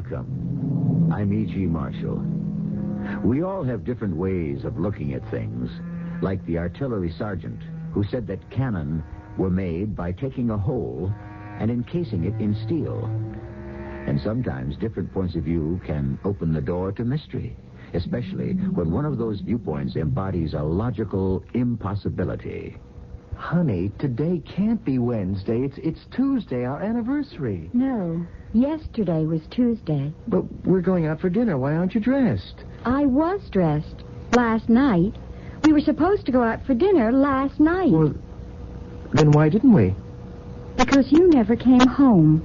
Welcome. I'm E.G. Marshall. We all have different ways of looking at things, like the artillery sergeant who said that cannon were made by taking a hole and encasing it in steel. And sometimes different points of view can open the door to mystery, especially when one of those viewpoints embodies a logical impossibility. Honey, today can't be Wednesday. It's Tuesday, our anniversary. No, yesterday was Tuesday. But we're going out for dinner. Why aren't you dressed? I was dressed last night. We were supposed to go out for dinner last night. Well, then why didn't we? Because you never came home.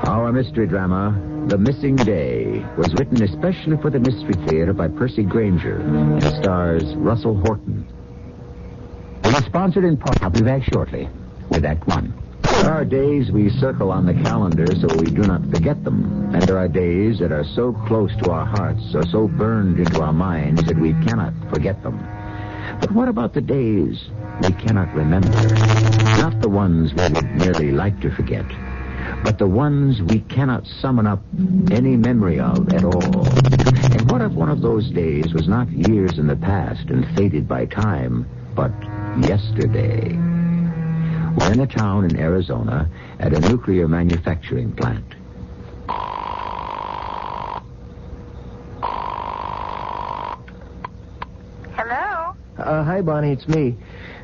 Our mystery drama, The Missing Day, was written especially for the Mystery Theater by Percy Granger and stars Russell Horton. It is sponsored in part. I'll be back shortly with Act One. There are days we circle on the calendar so we do not forget them, and there are days that are so close to our hearts or so burned into our minds that we cannot forget them. But what about the days we cannot remember? Not the ones we would merely like to forget, but the ones we cannot summon up any memory of at all. And what if one of those days was not years in the past and faded by time, but yesterday? We're in a town in Arizona at a nuclear manufacturing plant. Hello? Hi, Bonnie, it's me.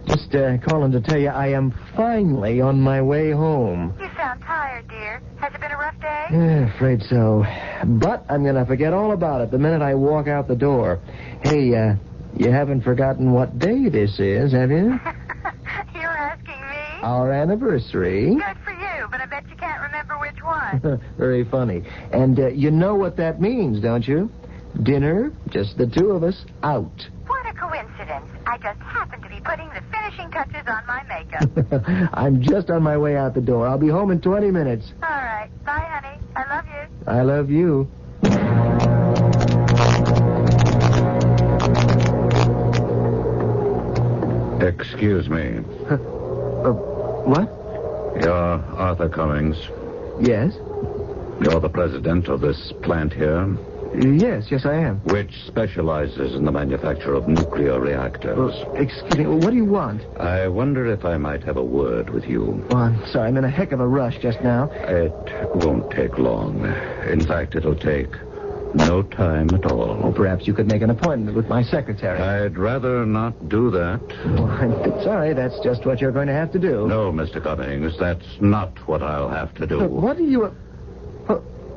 Just calling to tell you I am finally on my way home. You sound tired, dear. Has it been a rough day? Afraid so. But I'm going to forget all about it the minute I walk out the door. Hey, you haven't forgotten what day this is, have you? You're asking me? Our anniversary. Good for you, but I bet you can't remember which one. Very funny. And you know what that means, don't you? Dinner, just the two of us, out. What a coincidence. I just happened to be putting the finishing touches on my makeup. I'm just on my way out the door. I'll be home in 20 minutes. All right. Bye, honey. I love you. I love you. Excuse me. What? You're Arthur Cummings. Yes? You're the president of this plant here, Yes, I am. which specializes in the manufacture of nuclear reactors. Excuse me, what do you want? I wonder if I might have a word with you. Oh, I'm sorry, I'm in a heck of a rush just now. It won't take long. In fact, it'll take no time at all. Oh, perhaps you could make an appointment with my secretary. I'd rather not do that. Oh, I'm sorry, that's just what you're going to have to do. No, Mr. Cummings, that's not what I'll have to do. What do you...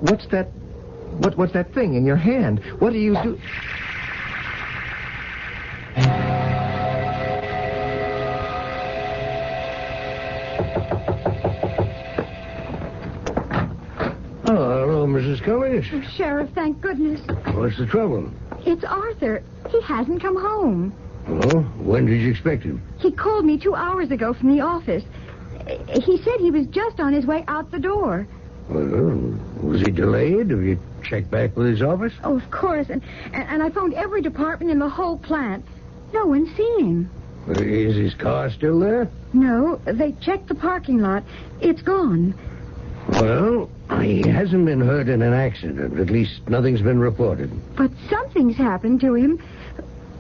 What's that... What's that thing in your hand? What do you do... Hello, Mrs. Cummings. Oh, Sheriff, thank goodness. What's the trouble? It's Arthur. He hasn't come home. Oh, when did you expect him? He called me 2 hours ago from the office. He said he was just on his way out the door. Well, was he delayed? Have you checked back with his office? Oh, of course. And I phoned every department in the whole plant. No one's seen him. Is his car still there? No, they checked the parking lot. It's gone. Well, he hasn't been hurt in an accident. At least nothing's been reported. But something's happened to him.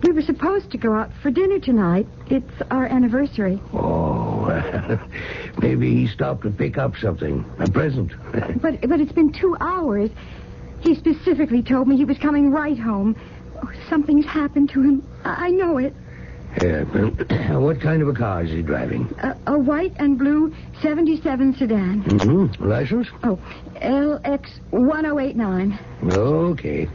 We were supposed to go out for dinner tonight. It's our anniversary. Oh, maybe he stopped to pick up something. A present. But it's been 2 hours. He specifically told me he was coming right home. Oh, something's happened to him. I know it. Yeah, well, what kind of a car is he driving? A white and blue 77 sedan. Mm-hmm. License? Oh, LX 1089. Okay.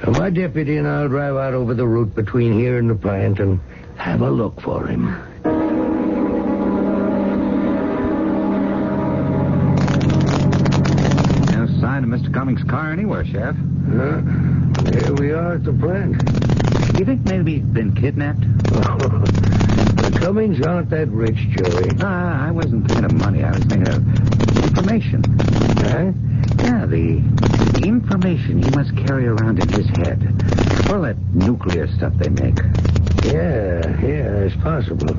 My deputy and I'll drive out over the route between here and the plant and have a look for him. No sign of Mr. Cummings' car anywhere, Sheriff. Here we are at the plant. You think maybe he's been kidnapped? The Cummings aren't that rich, Joey. I wasn't thinking of money. I was thinking of information. Huh? Yeah, the information he must carry around in his head. All that nuclear stuff they make. Yeah, it's possible.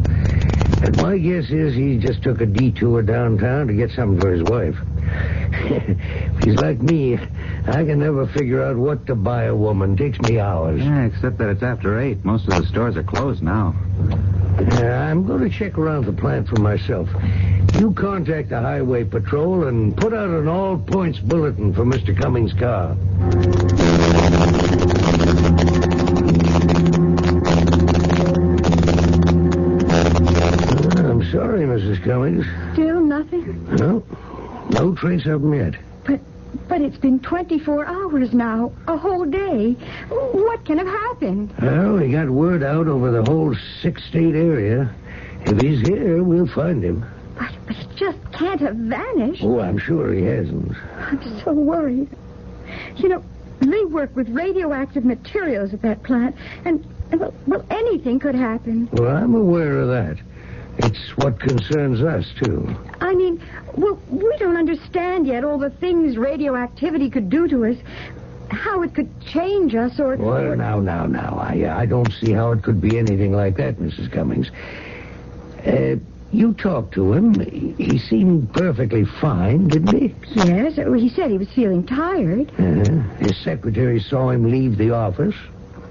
And my guess is he just took a detour downtown to get something for his wife. If he's like me, I can never figure out what to buy a woman. Takes me hours. Yeah, except that it's after 8. Most of the stores are closed now. I'm going to check around the plant for myself. You contact the highway patrol and put out an all-points bulletin for Mr. Cummings' car. I'm sorry, Mrs. Cummings. Still nothing? No trace of him yet. But it's been 24 hours now. A whole day. What can have happened? Well, we got word out over the whole 6-state area. If he's here, we'll find him. But he just can't have vanished. Oh, I'm sure he hasn't. I'm so worried. You know, they work with radioactive materials at that plant, and well, anything could happen. Well, I'm aware of that. It's what concerns us, too. I mean, well, we don't understand yet all the things radioactivity could do to us. How it could change us or... Well, now. I don't see how it could be anything like that, Mrs. Cummings. You talked to him. He seemed perfectly fine, didn't he? Yes, he said he was feeling tired. His secretary saw him leave the office.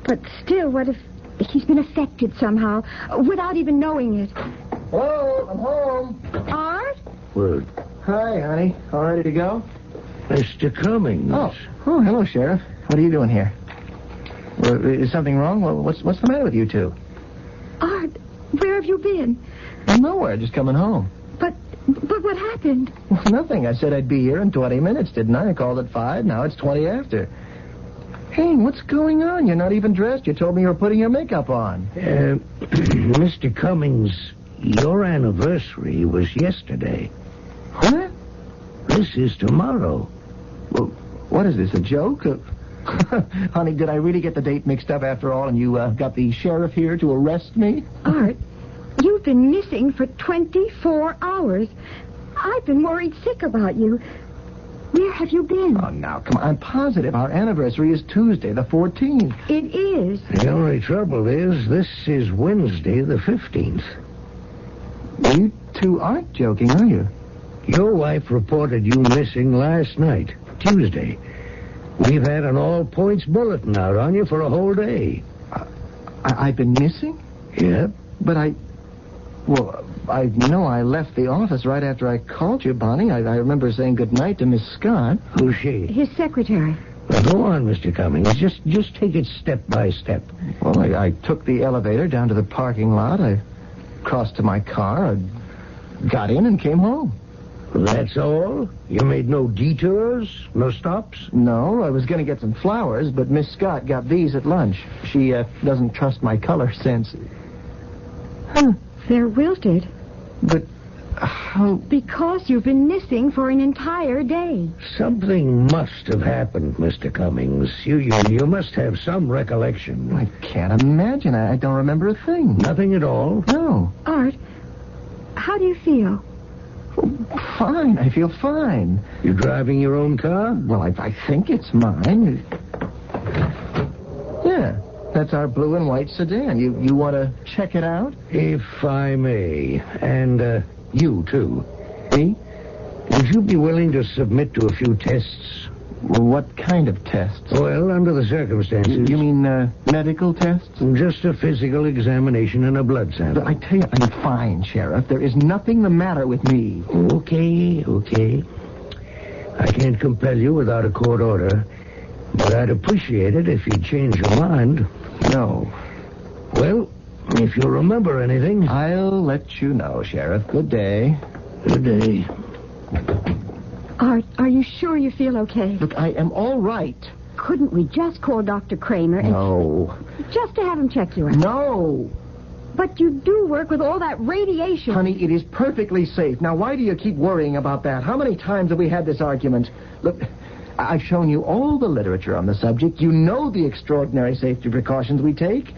But still, what if he's been affected somehow, without even knowing it? Hello, I'm home. Art? Well, Hi, honey. All ready to go? Mr. Cummings. Oh, hello, Sheriff. What are you doing here? Well, is something wrong? Well, what's the matter with you two? Art, where have you been? Well, nowhere, just coming home. But what happened? Well, nothing. I said I'd be here in 20 minutes, didn't I? I called at 5. Now it's 20 after. Hey, what's going on? You're not even dressed. You told me you were putting your makeup on. Mr. Cummings, your anniversary was yesterday. What? This is tomorrow. Well, what is this, a joke? Honey, did I really get the date mixed up after all, and you got the sheriff here to arrest me? Art, you've been missing for 24 hours. I've been worried sick about you. Where have you been? Oh, now, come on. I'm positive our anniversary is Tuesday, the 14th. It is. The only trouble is this is Wednesday, the 15th. You two aren't joking, are you? Your wife reported you missing last night, Tuesday. We've had an all-points bulletin out on you for a whole day. I've been missing? Yep. But I know I left the office right after I called you, Bonnie. I remember saying goodnight to Miss Scott. Who's she? His secretary. Well, go on, Mr. Cummings. Just take it step by step. Well, I took the elevator down to the parking lot. I crossed to my car. I got in and came home. That's all? You made no detours? No stops? No, I was going to get some flowers, but Miss Scott got these at lunch. She doesn't trust my color sense. Huh. They're wilted. But how... Because you've been missing for an entire day. Something must have happened, Mr. Cummings. You must have some recollection. I can't imagine. I don't remember a thing. Nothing at all? No. Art, how do you feel? Fine. I feel fine. You driving your own car? Well, I think it's mine. Yeah. That's our blue and white sedan. You want to check it out? If I may. And you, too. Me? Would you be willing to submit to a few tests? Well, what kind of tests? Well, under the circumstances. You mean medical tests? Just a physical examination and a blood sample. I tell you, I'm fine, Sheriff. There is nothing the matter with me. Okay. I can't compel you without a court order, but I'd appreciate it if you'd change your mind. No. Well, if you remember anything... I'll let you know, Sheriff. Good day. Good day. Art, are you sure you feel okay? Look, I am all right. Couldn't we just call Dr. Kramer and... No. Just to have him check you out? No. But you do work with all that radiation. Honey, it is perfectly safe. Now, why do you keep worrying about that? How many times have we had this argument? Look, I've shown you all the literature on the subject. You know the extraordinary safety precautions we take.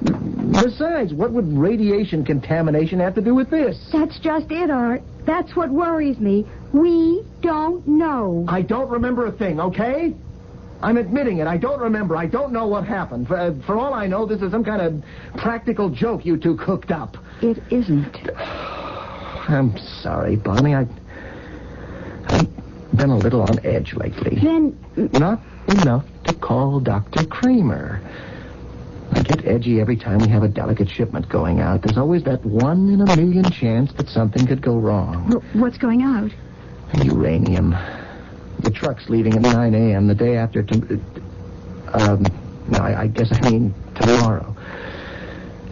Besides, what would radiation contamination have to do with this? That's just it, Art. That's what worries me. We don't know. I don't remember a thing, okay? I'm admitting it. I don't remember. I don't know what happened. For all I know, this is some kind of practical joke you two cooked up. It isn't. I'm sorry, Bonnie. I've been a little on edge lately. Then... Not enough to call Dr. Kramer. I get edgy every time we have a delicate shipment going out. There's always that 1 in a million chance that something could go wrong. Well, what's going out? Uranium. The truck's leaving at 9 a.m. the day after... I guess I mean tomorrow.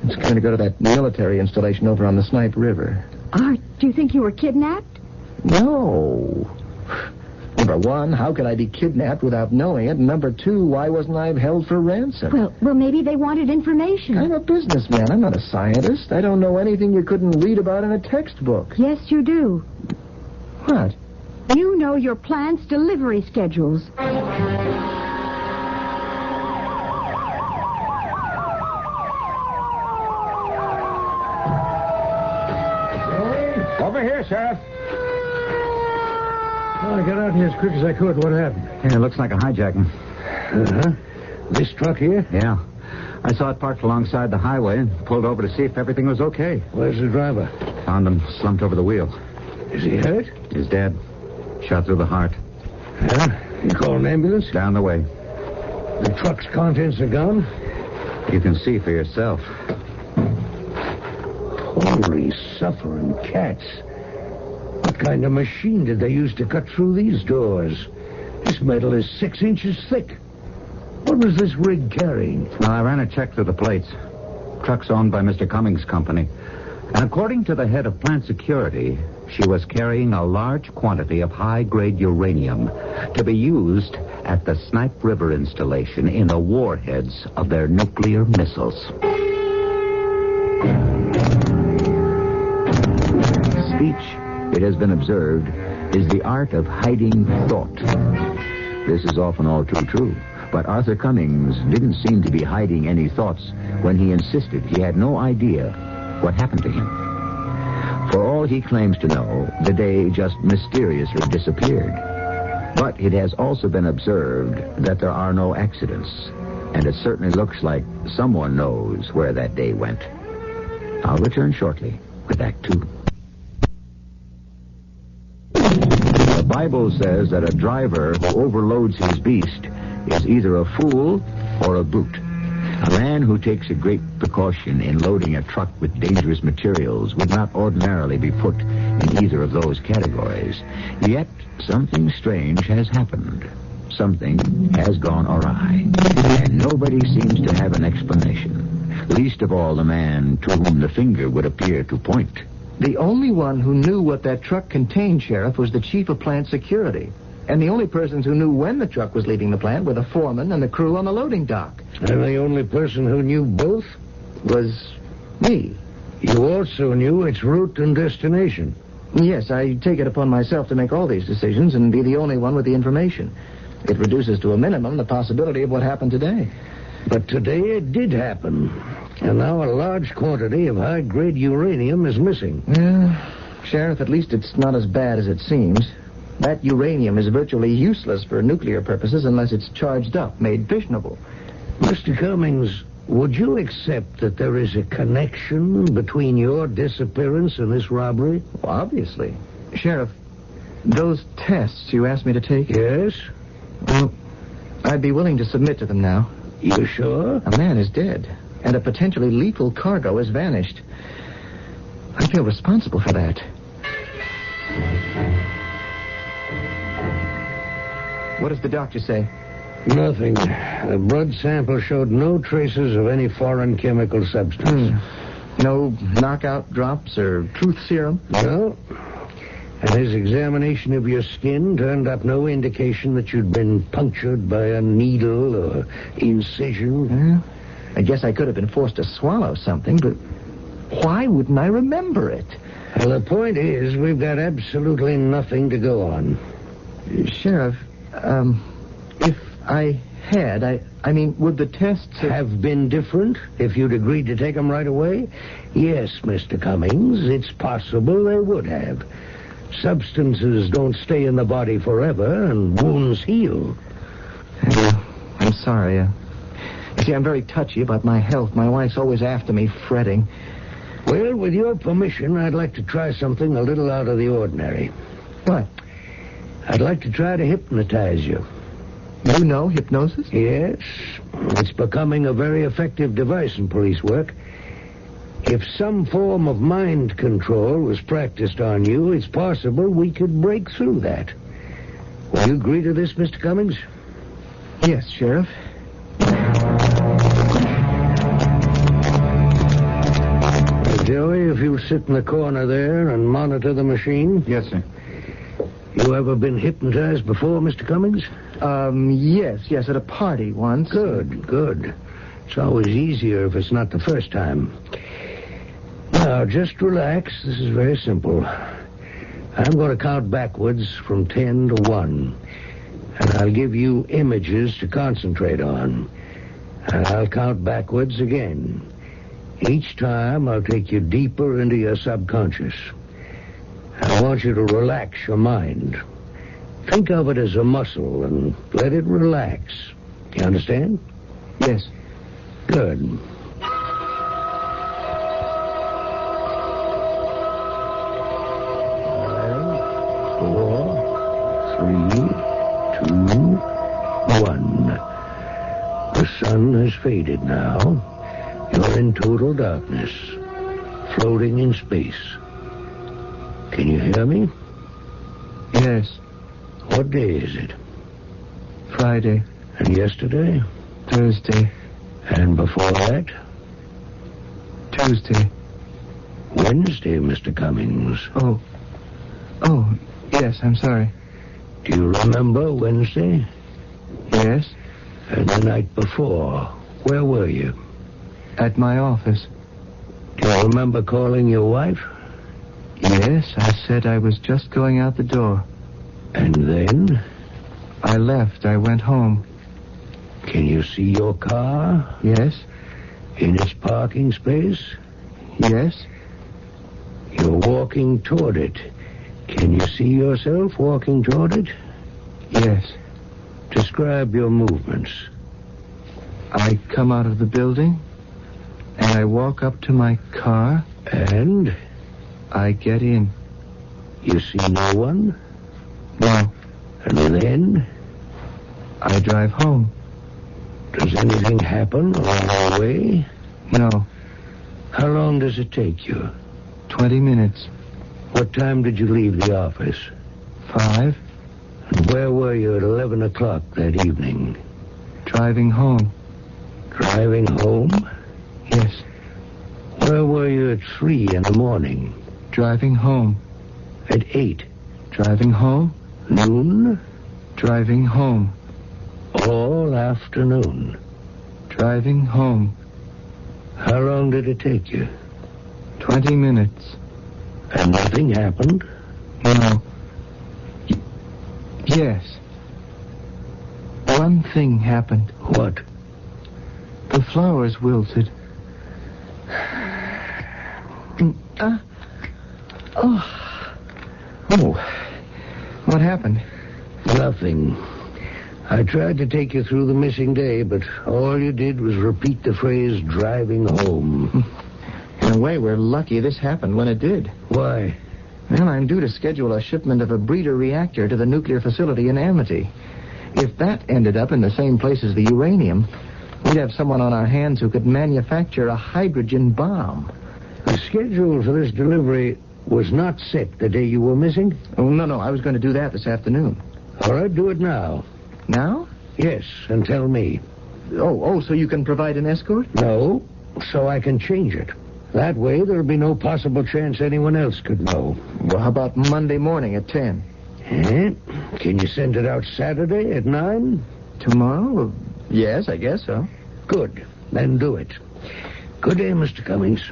It's going to go to that military installation over on the Snipe River. Art, do you think you were kidnapped? No. Number one, how could I be kidnapped without knowing it? And number two, why wasn't I held for ransom? Well, maybe they wanted information. I'm a businessman. I'm not a scientist. I don't know anything you couldn't read about in a textbook. Yes, you do. What? You know your plant's delivery schedules. Over here, Sheriff. Well, I got out here as quick as I could. What happened? Yeah, it looks like a hijacking. Uh-huh. This truck here? Yeah. I saw it parked alongside the highway and pulled over to see if everything was okay. Where's the driver? Found him slumped over the wheel. Is he hurt? He's dead. Shot through the heart. Yeah? You call an ambulance? Down the way. The truck's contents are gone? You can see for yourself. Holy suffering cats. What kind of machine did they use to cut through these doors? This metal is 6 inches thick. What was this rig carrying? Well, I ran a check through the plates. Truck's owned by Mr. Cummings' company. And according to the head of plant security, she was carrying a large quantity of high-grade uranium to be used at the Snipe River installation in the warheads of their nuclear missiles. Speech, it has been observed, is the art of hiding thought. This is often all too true. But Arthur Cummings didn't seem to be hiding any thoughts when he insisted he had no idea what happened to him. For all he claims to know, the day just mysteriously disappeared. But it has also been observed that there are no accidents, and it certainly looks like someone knows where that day went. I'll return shortly with Act 2. The Bible says that a driver who overloads his beast is either a fool or a brute. A man who takes a great precaution in loading a truck with dangerous materials would not ordinarily be put in either of those categories. Yet, something strange has happened. Something has gone awry. And nobody seems to have an explanation. Least of all the man to whom the finger would appear to point. The only one who knew what that truck contained, Sheriff, was the chief of plant security. And the only persons who knew when the truck was leaving the plant were the foreman and the crew on the loading dock. And the only person who knew both? Was me. You also knew its route and destination. Yes, I take it upon myself to make all these decisions and be the only one with the information. It reduces to a minimum the possibility of what happened today. But today it did happen. And now a large quantity of high-grade uranium is missing. Yeah, Sheriff, at least it's not as bad as it seems. That uranium is virtually useless for nuclear purposes unless it's charged up, made fissionable. Mr. Cummings, would you accept that there is a connection between your disappearance and this robbery? Well, obviously. Sheriff, those tests you asked me to take... Yes? Well, I'd be willing to submit to them now. You sure? A man is dead, and a potentially lethal cargo has vanished. I feel responsible for that. What does the doctor say? Nothing. The blood sample showed no traces of any foreign chemical substance. No knockout drops or truth serum? No. And his examination of your skin turned up no indication that you'd been punctured by a needle or incision. Well, I guess I could have been forced to swallow something, but why wouldn't I remember it? Well, the point is, we've got absolutely nothing to go on. Sheriff, if I had, I mean, would the tests have been different if you'd agreed to take them right away? Yes, Mr. Cummings, it's possible they would have. Substances don't stay in the body forever, and wounds heal. I'm sorry. You see, I'm very touchy about my health. My wife's always after me, fretting. Well, with your permission, I'd like to try something a little out of the ordinary. What? I'd like to try to hypnotize you. You know hypnosis? Yes. It's becoming a very effective device in police work. If some form of mind control was practiced on you, it's possible we could break through that. Will you agree to this, Mr. Cummings? Yes, Sheriff. Joey, if you'll sit in the corner there and monitor the machine. Yes, sir. You ever been hypnotized before, Mr. Cummings? Yes, at a party once. Good. It's always easier if it's not the first time. Now, just relax. This is very simple. I'm going to count backwards from 10 to 1. And I'll give you images to concentrate on. And I'll count backwards again. Each time, I'll take you deeper into your subconscious. I want you to relax your mind. Think of it as a muscle and let it relax. You understand? Yes. Good. 4, 3, 2, 1. The sun has faded now. You're in total darkness, floating in space. Can you hear me? Yes. What day is it? Friday. And yesterday? Thursday. And before that? Tuesday. Wednesday, Mr. Cummings. Oh, yes, I'm sorry. Do you remember Wednesday? Yes. And the night before, where were you? At my office. Do you remember calling your wife? Yes, I said I was just going out the door. And then? I left. I went home. Can you see your car? Yes. In its parking space? Yes. You're walking toward it. Can you see yourself walking toward it? Yes. Describe your movements. I come out of the building, and I walk up to my car. And? I get in. You see no one? No. And then? I drive home. Does anything happen along the way? No. How long does it take you? 20 minutes. What time did you leave the office? 5. And where were you at 11 o'clock that evening? Driving home. Driving home? Yes. Where were you at 3 in the morning? Driving home. At 8? Driving home. Noon? Driving home. All afternoon. Driving home. How long did it take you? 20 minutes. And nothing happened? No. Yes. One thing happened. What? The flowers wilted. What happened? Nothing. I tried to take you through the missing day, but all you did was repeat the phrase driving home. In a way, we're lucky this happened when it did. Why? Well, I'm due to schedule a shipment of a breeder reactor to the nuclear facility in Amity. If that ended up in the same place as the uranium, we'd have someone on our hands who could manufacture a hydrogen bomb. The schedule for this delivery was not set the day you were missing? Oh, no, I was going to do that this afternoon. All right, do it now. Now? Yes, and tell me. Oh, so you can provide an escort? No, so I can change it. That way, there'll be no possible chance anyone else could know. Well, how about Monday morning at 10? Can you send it out Saturday at 9? Tomorrow? Well, yes, I guess so. Good. Then do it. Good day, Mr. Cummings.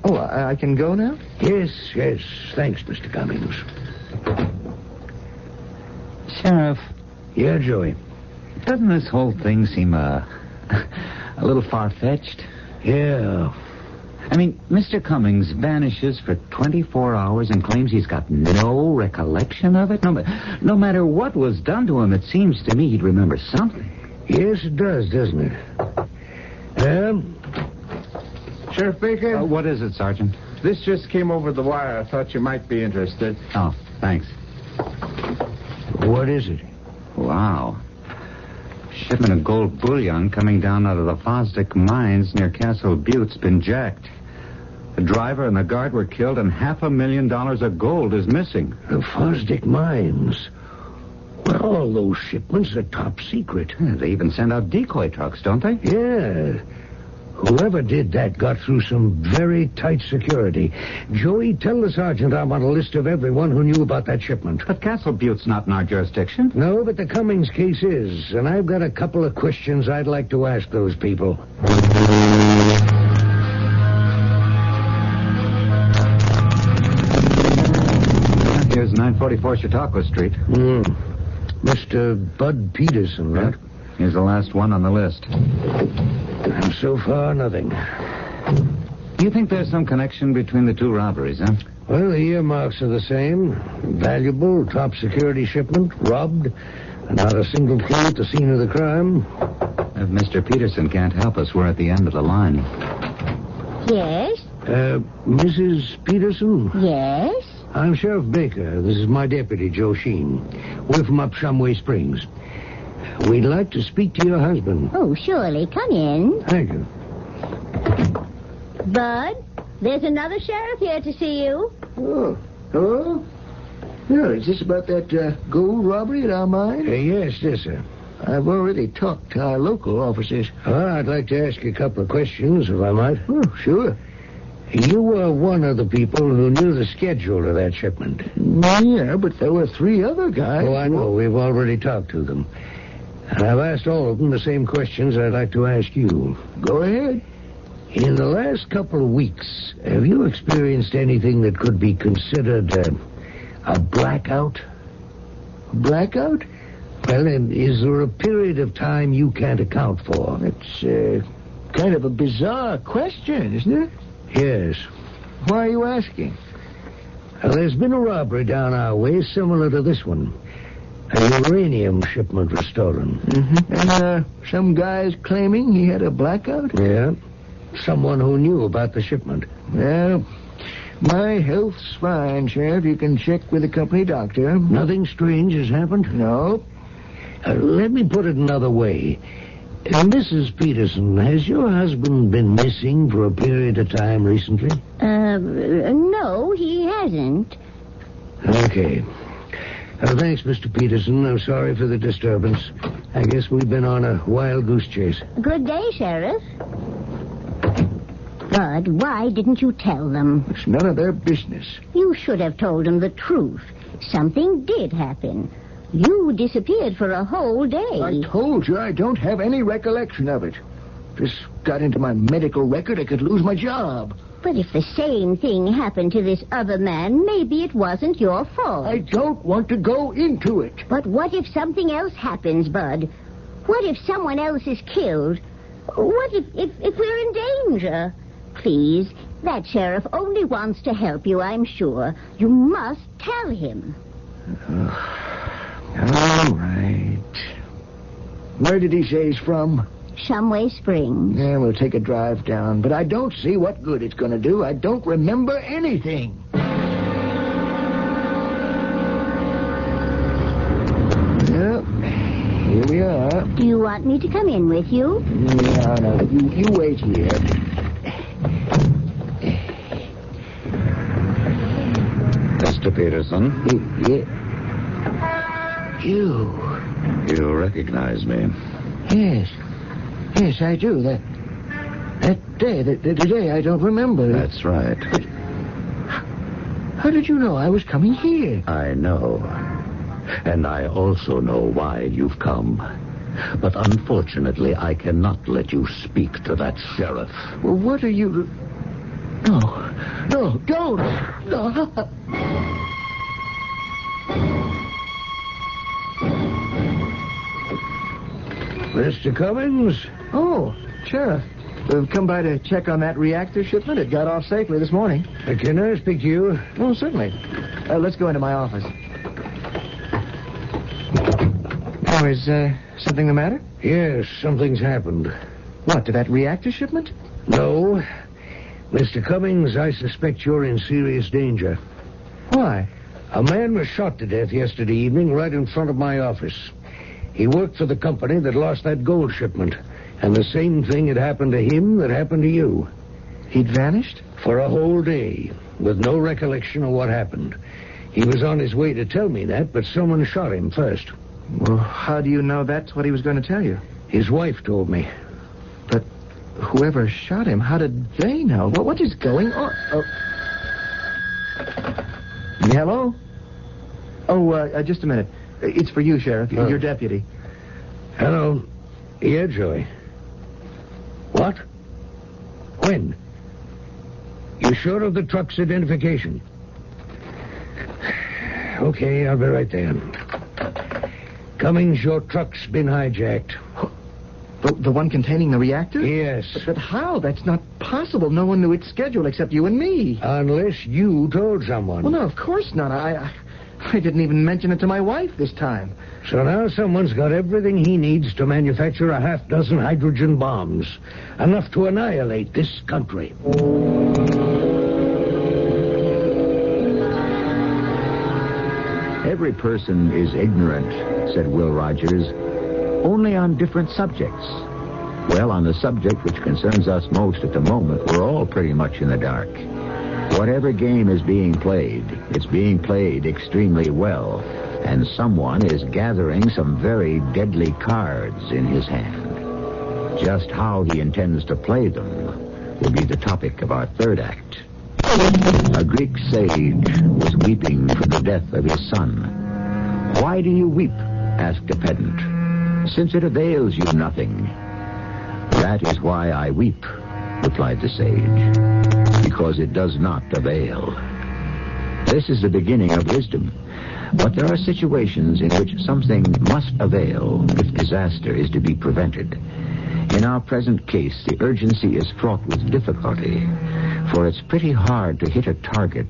Oh, I can go now? Yes. Thanks, Mr. Cummings. Sheriff, Yeah, Joey. doesn't this whole thing seem a little far-fetched? Yeah. I mean, Mr. Cummings vanishes for 24 hours and claims he's got no recollection of it? No matter what was done to him, it seems to me he'd remember something. Yes, it does, doesn't it? Sheriff Baker? What is it, Sergeant? This just came over the wire. I thought you might be interested. Oh, thanks. What is it? Wow. Shipment of gold bullion coming down out of the Fosdick mines near Castle Butte's been jacked. The driver and the guard were killed, and $500,000 of gold is missing. The Fosdick mines. Well, all those shipments are top secret. Yeah, they even send out decoy trucks, don't they? Yeah. Whoever did that got through some very tight security. Joey, tell the sergeant I'm on a list of everyone who knew about that shipment. But Castle Butte's not in our jurisdiction. No, but the Cummings case is, and I've got a couple of questions I'd like to ask those people. Here's 944 Chautauqua Street. Mr. Bud Peterson, right? He's the last one on the list. And so far, nothing. Do you think there's some connection between the two robberies, huh? Well, the earmarks are the same. Valuable, top security shipment, robbed, and not a single clue at the scene of the crime. If Mr. Peterson can't help us, we're at the end of the line. Yes? Mrs. Peterson? Yes? I'm Sheriff Baker. This is my deputy, Joe Sheen. We're from up Shumway Springs. We'd like to speak to your husband. Oh, surely. Come in. Thank you. Bud, there's another sheriff here to see you. Oh, hello? Yeah, is this about that gold robbery at our mine? Yes, sir. I've already talked to our local officers. I'd like to ask you a couple of questions, if I might. Oh, sure. You were one of the people who knew the schedule of that shipment. Yeah, but there were 3 other guys. Oh, I know. We've already talked to them. And I've asked all of them the same questions I'd like to ask you. Go ahead. In the last couple of weeks, have you experienced anything that could be considered a blackout? Blackout? Well, then, is there a period of time you can't account for? It's kind of a bizarre question, isn't it? Yes. Why are you asking? Well, there's been a robbery down our way similar to this one. A uranium shipment was stolen. Mm-hmm. And some guy's claiming he had a blackout? Yeah. Someone who knew about the shipment. Well, my health's fine, Sheriff. You can check with the company doctor. Nothing strange has happened? No. Let me put it another way. Mrs. Peterson, has your husband been missing for a period of time recently? No, he hasn't. Okay. Thanks, Mr. Peterson. I'm sorry for the disturbance. I guess we've been on a wild goose chase. Good day, Sheriff. Bud, why didn't you tell them? It's none of their business. You should have told them the truth. Something did happen. You disappeared for a whole day. I told you I don't have any recollection of it. If this got into my medical record, I could lose my job. But if the same thing happened to this other man, maybe it wasn't your fault. I don't want to go into it. But what if something else happens, Bud? What if someone else is killed? What if we're in danger? Please, that sheriff only wants to help you, I'm sure. You must tell him. All right. Where did he say he's from? Shumway Springs. Yeah, we'll take a drive down. But I don't see what good it's going to do. I don't remember anything. Well, here we are. Do you want me to come in with you? Yeah, no, you wait here. Mr. Peterson, Yeah. you recognize me. Yes. Yes, I do. The day I don't remember. That's right. How did you know I was coming here? I know. And I also know why you've come. But unfortunately, I cannot let you speak to that sheriff. Well, what are you... No, don't. No. Mr. Cummings? Oh, Sheriff. We've come by to check on that reactor shipment. It got off safely this morning. Can I speak to you? Oh, certainly. Let's go into my office. Now, is Something the matter? Yes, something's happened. What, to that reactor shipment? No. Mr. Cummings, I suspect you're in serious danger. Why? A man was shot to death yesterday evening right in front of my office. He worked for the company that lost that gold shipment. And the same thing had happened to him that happened to you. He'd vanished? For a whole day, with no recollection of what happened. He was on his way to tell me that, but someone shot him first. Well, how do you know that's what he was going to tell you? His wife told me. But whoever shot him, how did they know? What is going on? Oh. Hello? Oh, just a minute. It's for you, Sheriff. Your deputy. Hello. Yeah, Joey. What? When? You sure of the truck's identification? Okay, I'll be right there. Cummings, your truck's been hijacked. The one containing the reactor? Yes. But how? That's not possible. No one knew its schedule except you and me. Unless you told someone. Well, no, of course not. I didn't even mention it to my wife this time. So now someone's got everything he needs to manufacture a half-dozen hydrogen bombs. Enough to annihilate this country. Every person is ignorant, said Will Rogers, only on different subjects. Well, on the subject which concerns us most at the moment, we're all pretty much in the dark. Whatever game is being played, it's being played extremely well, and someone is gathering some very deadly cards in his hand. Just how he intends to play them will be the topic of our third act. A Greek sage was weeping for the death of his son. Why do you weep? Asked a pedant. Since it avails you nothing. That is why I weep, replied the sage, because it does not avail. This is the beginning of wisdom. But there are situations in which something must avail if disaster is to be prevented. In our present case, the urgency is fraught with difficulty, for it's pretty hard to hit a target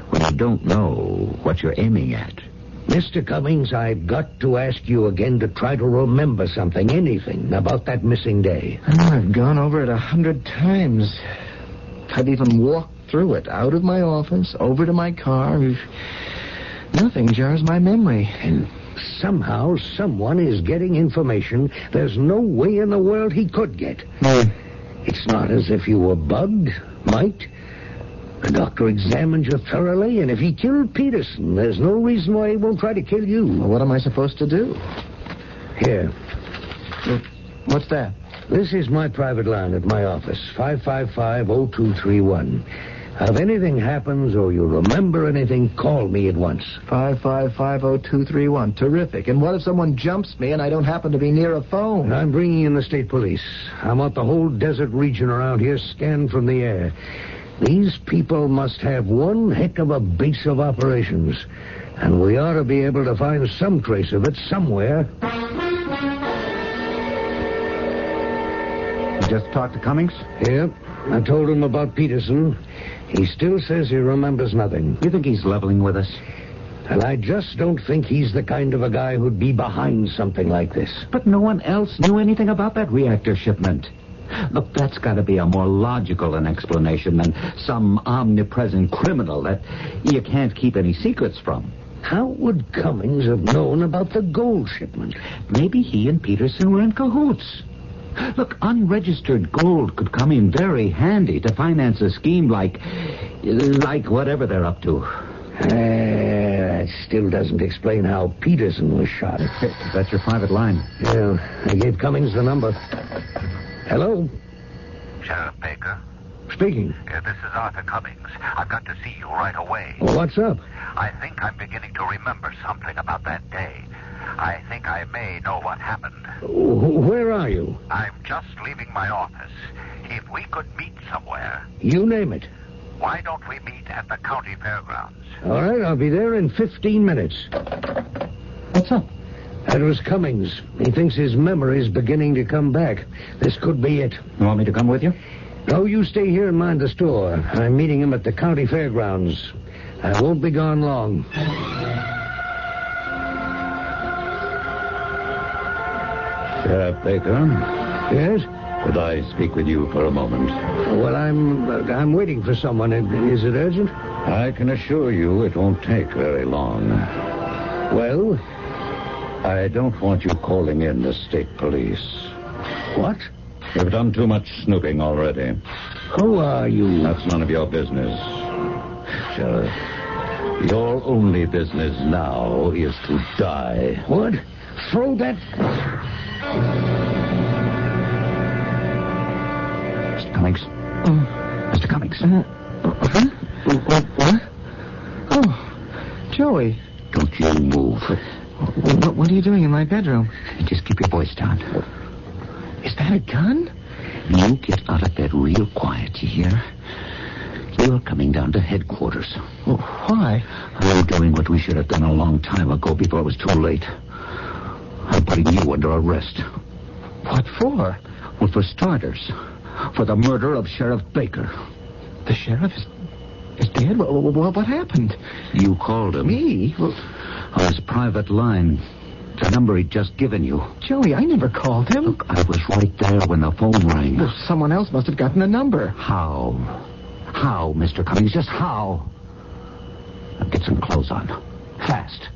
when you don't know what you're aiming at. Mr. Cummings, I've got to ask you again to try to remember something, anything, about that missing day. I've gone over it 100 times. I've even walked through it, out of my office, over to my car. Nothing jars my memory. And somehow someone is getting information there's no way in the world he could get. It's not as if you were bugged, might. The doctor examined you thoroughly, and if he killed Peterson, there's no reason why he won't try to kill you. Well, what am I supposed to do? Here. What's that? This is my private line at my office, 555-0231. If anything happens or you remember anything, call me at once. 555-0231. Terrific. And what if someone jumps me and I don't happen to be near a phone? I'm bringing in the state police. I want the whole desert region around here scanned from the air. These people must have one heck of a base of operations. And we ought to be able to find some trace of it somewhere. You just talked to Cummings? Yeah. I told him about Peterson. He still says he remembers nothing. You think he's leveling with us? And I just don't think he's the kind of a guy who'd be behind something like this. But no one else knew anything about that reactor shipment. Look, that's got to be a more logical an explanation than some omnipresent criminal that you can't keep any secrets from. How would Cummings have known about the gold shipment? Maybe he and Peterson were in cahoots. Look, unregistered gold could come in very handy to finance a scheme like whatever they're up to. That still doesn't explain how Peterson was shot. That's your private line. Yeah, I gave Cummings the number. Hello? Sheriff Baker? Speaking. This is Arthur Cummings. I've got to see you right away. Well, what's up? I think I'm beginning to remember something about that day. I think I may know what happened. Where are you? I'm just leaving my office. If we could meet somewhere. You name it. Why don't we meet at the county fairgrounds? All right, I'll be there in 15 minutes. What's up? That was Cummings. He thinks his memory's beginning to come back. This could be it. You want me to come with you? No, you stay here and mind the store. I'm meeting him at the county fairgrounds. I won't be gone long. Sheriff Baker, Yes? could I speak with you for a moment? Well, I'm waiting for someone. Is it urgent? I can assure you it won't take very long. Well? I don't want you calling in the state police. What? You've done too much snooping already. Who are you? That's none of your business. Sheriff, your only business now is to die. What? Throw that... Mr. Cummings. Mr. Cummings. What? Oh, Joey. Don't you move. What are you doing in my bedroom? Just keep your voice down. Is that a gun? You get out of bed real quiet, you hear? You're coming down to headquarters. Why? We're doing what we should have done a long time ago before it was too late. I'm putting you under arrest. What for? Well, for starters, for the murder of Sheriff Baker. The sheriff is dead? What happened? You called him. Me? Well, On his private line. The number he'd just given you. Joey, I never called him. Look, I was right there when the phone rang. Well, someone else must have gotten the number. How? How, Mr. Cummings? Just how? Now get some clothes on. Fast.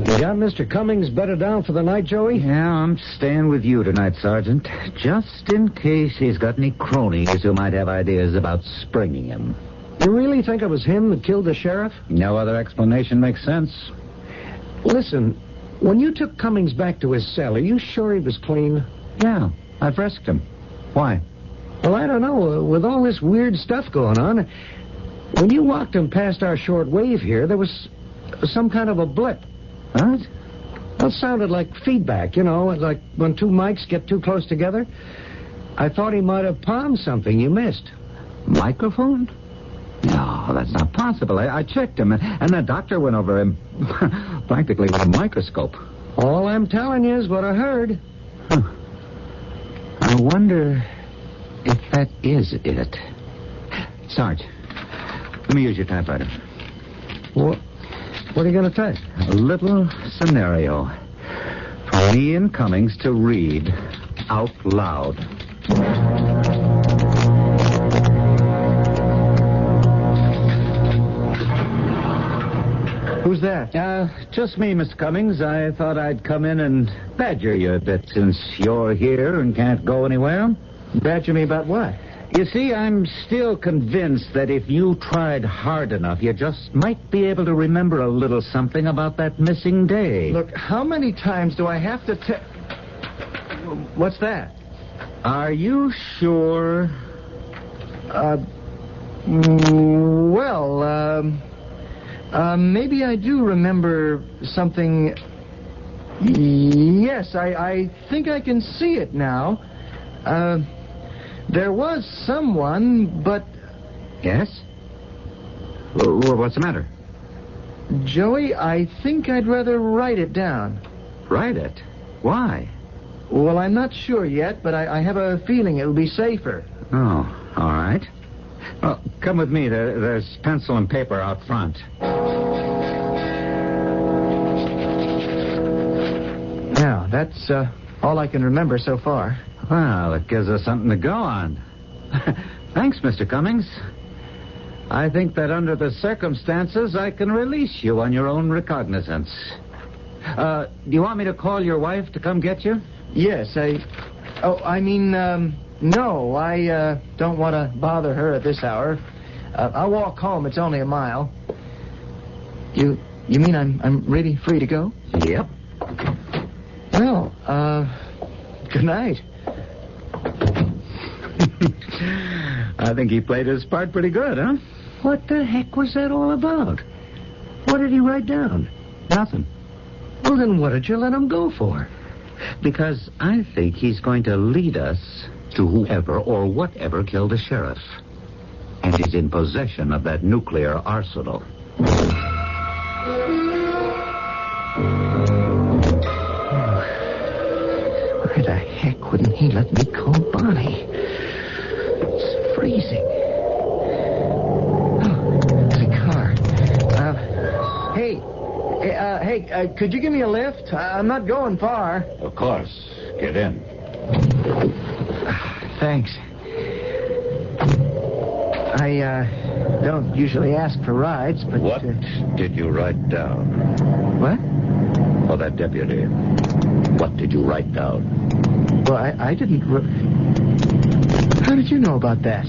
You got Mr. Cummings bedded down for the night, Joey? Yeah, I'm staying with you tonight, Sergeant. Just in case he's got any cronies who might have ideas about springing him. You really think it was him that killed the sheriff? No other explanation makes sense. Listen, when you took Cummings back to his cell, are you sure he was clean? Yeah, I frisked him. Why? Well, I don't know. With all this weird stuff going on, when you walked him past our short wave here, there was some kind of a blip. What? Well, it sounded like feedback, like when two mics get too close together. I thought he might have palmed something you missed. Microphone? No, that's not possible. I checked him, and the doctor went over him practically with a microscope. All I'm telling you is what I heard. Huh. I wonder if that is it. Sarge, let me use your typewriter. What are you going to take? A little scenario for me and Cummings to read out loud. Who's that? Just me, Mr. Cummings. I thought I'd come in and badger you a bit since you're here and can't go anywhere. Badger me about what? You see, I'm still convinced that if you tried hard enough, you just might be able to remember a little something about that missing day. Look, how many times do I have to tell... What's that? Are you sure? Maybe I do remember something... Yes, I think I can see it now. There was someone, but... Yes? What's the matter? Joey, I think I'd rather write it down. Write it? Why? Well, I'm not sure yet, but I have a feeling it'll be safer. Oh, all right. Well, come with me. There's pencil and paper out front. Now, that's all I can remember so far. Well, it gives us something to go on. Thanks, Mr. Cummings. I think that under the circumstances, I can release you on your own recognizance. Do you want me to call your wife to come get you? Yes, no, I don't want to bother her at this hour. I'll walk home. It's only a mile. You mean I'm really free to go? Yep. Well, good night. I think he played his part pretty good, huh? What the heck was that all about? What did he write down? Nothing. Well, then what did you let him go for? Because I think he's going to lead us to whoever or whatever killed the sheriff. And he's in possession of that nuclear arsenal. Why the heck wouldn't he let me call Bonnie? It's freezing. Oh, there's a car. Hey, could you give me a lift? I'm not going far. Of course. Get in. Thanks. I don't usually ask for rides, but... What did you write down? What? For that deputy. What did you write down? Well, I didn't... How did you know about that?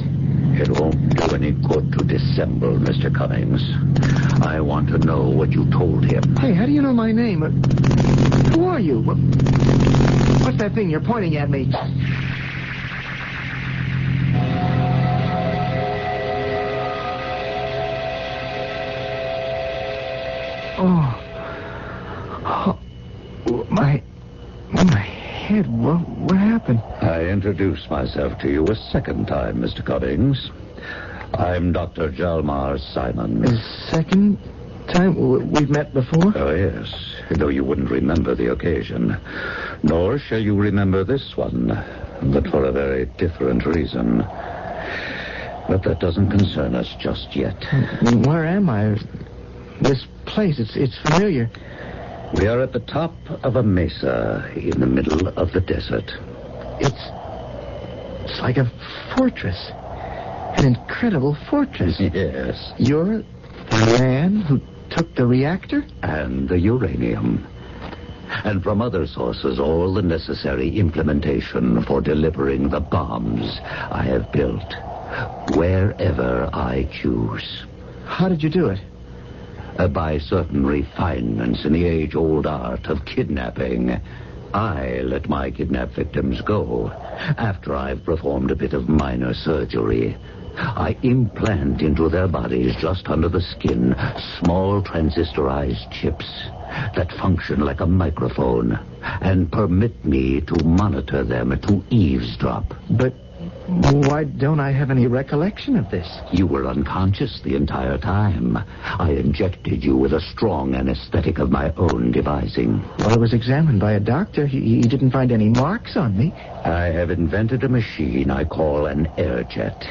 It won't do any good to dissemble, Mr. Cummings. I want to know what you told him. Hey, how do you know my name? Who are you? What's that thing you're pointing at me? Oh, my head. What happened? I introduced myself to you a second time, Mr. Cummings. I'm Dr. Jalmar Simon. The second time we've met before? Oh, yes, though you wouldn't remember the occasion. Nor shall you remember this one, but for a very different reason. But that doesn't concern us just yet. Where am I? This place, it's familiar. We are at the top of a mesa in the middle of the desert. It's like a fortress. An incredible fortress. Yes. You're the man who took the reactor? And the uranium. And from other sources, all the necessary implementation for delivering the bombs I have built. Wherever I choose. How did you do it? By certain refinements in the age-old art of kidnapping. I let my kidnapped victims go after I've performed a bit of minor surgery. I implant into their bodies, just under the skin, small transistorized chips that function like a microphone and permit me to monitor them, to eavesdrop. But why don't I have any recollection of this? You were unconscious the entire time. I injected you with a strong anesthetic of my own devising. Well, I was examined by a doctor. He didn't find any marks on me. I have invented a machine I call an air jet.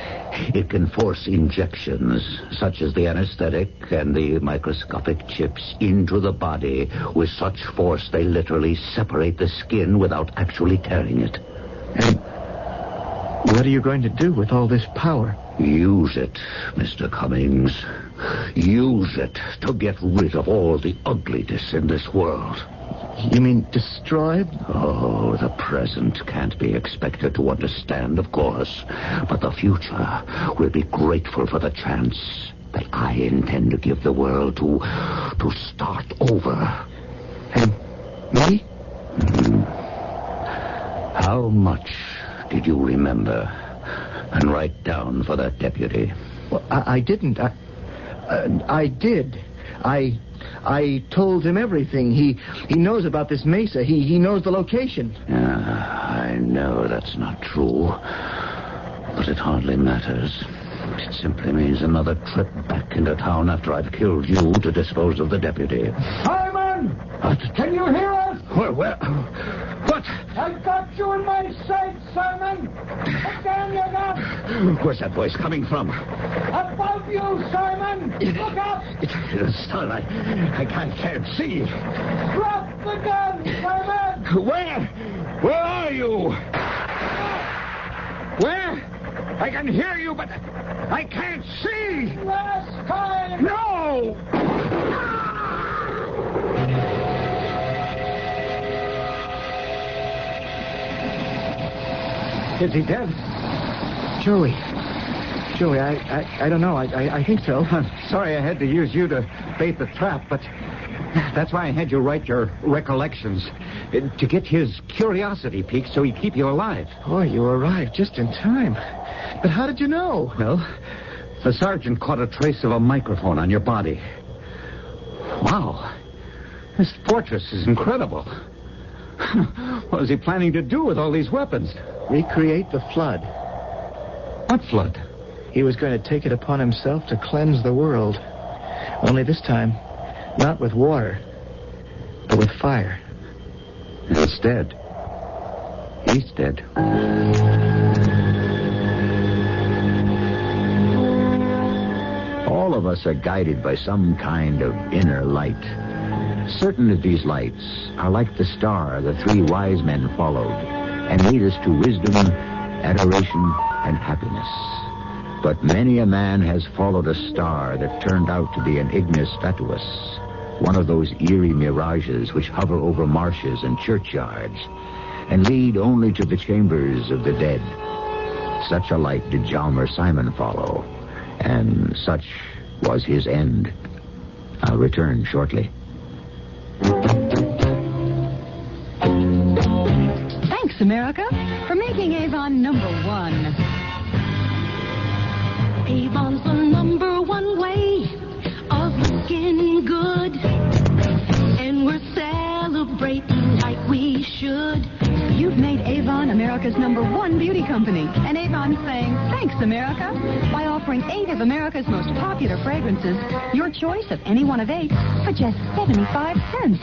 It can force injections, such as the anesthetic and the microscopic chips, into the body with such force they literally separate the skin without actually tearing it. And what are you going to do with all this power? Use it, Mr. Cummings. Use it to get rid of all the ugliness in this world. You mean destroy it? Oh, the present can't be expected to understand, of course. But the future will be grateful for the chance that I intend to give the world to start over. And me? How much did you remember and write down for that deputy? Well, I didn't. I did. I told him everything. He knows about this mesa. He knows the location. I know that's not true. But it hardly matters. It simply means another trip back into town after I've killed you to dispose of the deputy. Simon! What? Can you hear us? Where? What? I've got you in my sight, Simon! Put down your gun! Where's that voice coming from? Above you, Simon! Look up! It's starlight. I can't see. Drop the gun, Simon! Where are you? Where? I can hear you, but I can't see! Last time! No! Is he dead? Joey, I don't know. I think so. I'm sorry I had to use you to bait the trap, but that's why I had you write your recollections. To get his curiosity piqued so he'd keep you alive. Boy, you arrived just in time. But how did you know? Well, the sergeant caught a trace of a microphone on your body. Wow. This fortress is incredible. What was he planning to do with all these weapons? Recreate the flood. What flood? He was going to take it upon himself to cleanse the world. Only this time, not with water, but with fire. He's dead. He's dead. All of us are guided by some kind of inner light. Certain of these lights are like the star the three wise men followed and lead us to wisdom, adoration, and happiness. But many a man has followed a star that turned out to be an ignis fatuus, one of those eerie mirages which hover over marshes and churchyards and lead only to the chambers of the dead. Such a light did Hjalmar Simon follow, and such was his end. I'll return shortly. Thanks, America, for making Avon #1. Avon's the #1 way of looking good. And we're celebrating like we should. You've made Avon America's #1 beauty company. And Avon's saying, thanks, America, by offering 8 of America's most popular fragrances, your choice of any one of 8, for just 75 cents.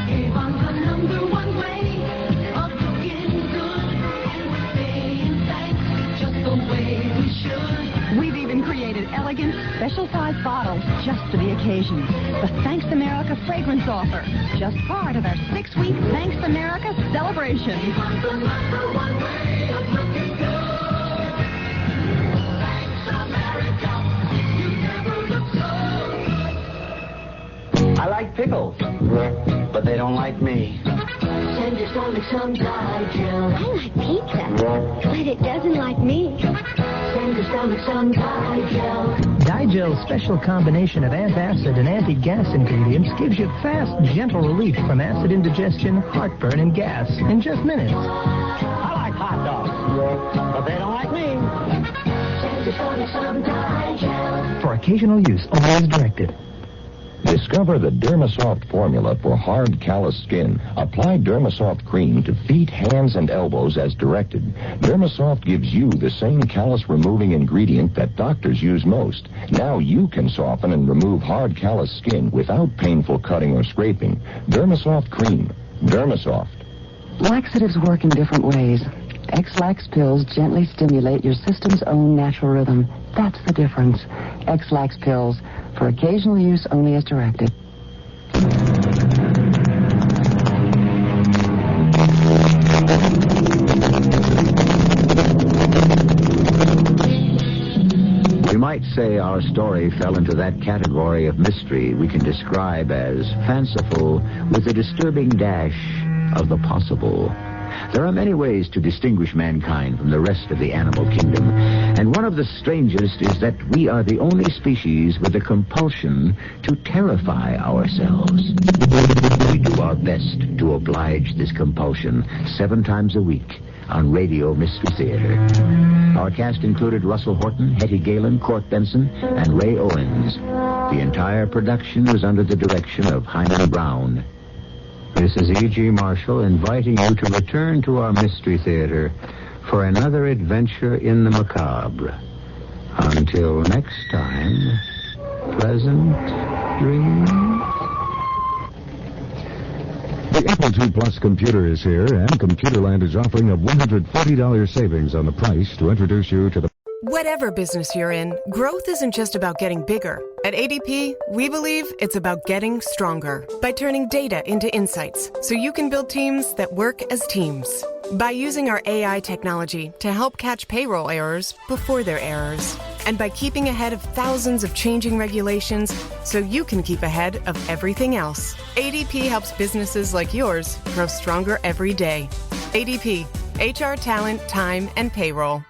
Avon's the #1 way of looking good. And we're saying thanks just the way we should. We've even created elegant, special-sized bottles just for the occasion. The Thanks America fragrance offer, just part of our 6-week Thanks America celebration. Avon's the #1 way of looking good. Thanks America, you never look so good. I like pickles, but they don't like me. Send your stomach some Digel. I like pizza, but it doesn't like me. Send your stomach some Digel. Digel's special combination of antacid and anti-gas ingredients gives you fast, gentle relief from acid indigestion, heartburn, and gas in just minutes. I like hot dogs, but they don't like me. Send your stomach some Digel. For occasional use, only as directed. Discover the Dermasoft formula for hard, callous skin. Apply Dermasoft cream to feet, hands, and elbows as directed. Dermasoft gives you the same callus-removing ingredient that doctors use most. Now you can soften and remove hard, callous skin without painful cutting or scraping. Dermasoft cream. Dermasoft. Laxatives work in different ways. X-Lax pills gently stimulate your system's own natural rhythm. That's the difference. X-Lax pills, for occasional use only as directed. We might say our story fell into that category of mystery we can describe as fanciful with a disturbing dash of the possible. There are many ways to distinguish mankind from the rest of the animal kingdom, and one of the strangest is that we are the only species with a compulsion to terrify ourselves. We do our best to oblige this compulsion 7 times a week on Radio Mystery Theater. Our cast included Russell Horton, Hetty Galen, Court Benson, and Ray Owens. The entire production was under the direction of Hyman Brown. This is E.G. Marshall inviting you to return to our Mystery Theater for another adventure in the macabre. Until next time, pleasant dreams. The Apple II Plus computer is here, and Computerland is offering a $140 savings on the price to introduce you to the... Whatever business you're in, growth isn't just about getting bigger. At ADP, we believe it's about getting stronger by turning data into insights so you can build teams that work as teams. By using our AI technology to help catch payroll errors before they're errors. And by keeping ahead of thousands of changing regulations so you can keep ahead of everything else. ADP helps businesses like yours grow stronger every day. ADP, HR, talent, time, and payroll.